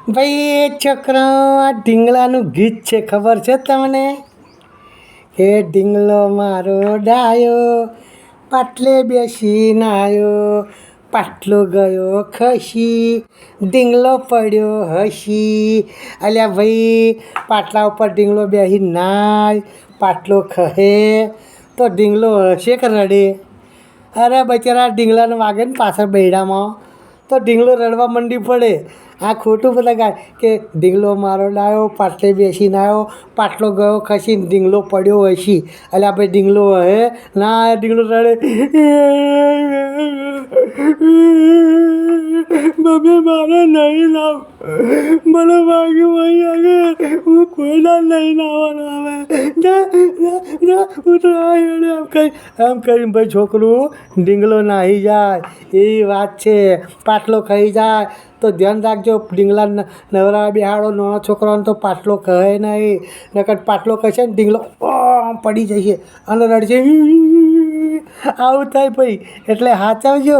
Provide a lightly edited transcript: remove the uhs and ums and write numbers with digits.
ભાઈ છોકરા આ ઢીંગલાનું ગીત છે ખબર છે તમને? કે ઢીંગલો મારો ડાયો પાટલે બેસીને આવ્યો, પાટલો ગયો ખસી, ઢીંગલો પડ્યો હસી. અલ્યા ભાઈ, પાટલા ઉપર ઢીંગલો બેસી નાય, પાટલો ખહે તો ઢીંગલો હશે કે રડે? અરે બચારા ઢીંગલાને વાગે ને પાછળ બૈડામાં તો ઢીંગલો રડવા મંડી પડે. આ ખોટું બધા ગાય કે ઢીંગલો મારો ડાયો પાટલે બેસીને આવ્યો, પાટલો ગયો ખસીને ઢીંગલો પડ્યો હસી. એટલે આપણે ઢીંગલો હે ના ઢીંગલો રડે, મમ્મી મારે નહીં લાવ, મને વાગ્યું અહીં આગળ, હું કોઈના નહીં લાવવાનો હવે હું તો એમ કરીને ભાઈ છોકરું ઢીંગલો નાહી જાય એવી વાત છે. પાટલો ખાઈ જાય તો ધ્યાન રાખજો, ઢીંગલા નવરા બેહાડો નાનો છોકરાઓને તો પાટલો કહે નહીં, નકર પાટલો કહેશે ને ઢીંગલો પડી જશે અને રડશે. આવું થાય ભાઈ, એટલે સાચવજો.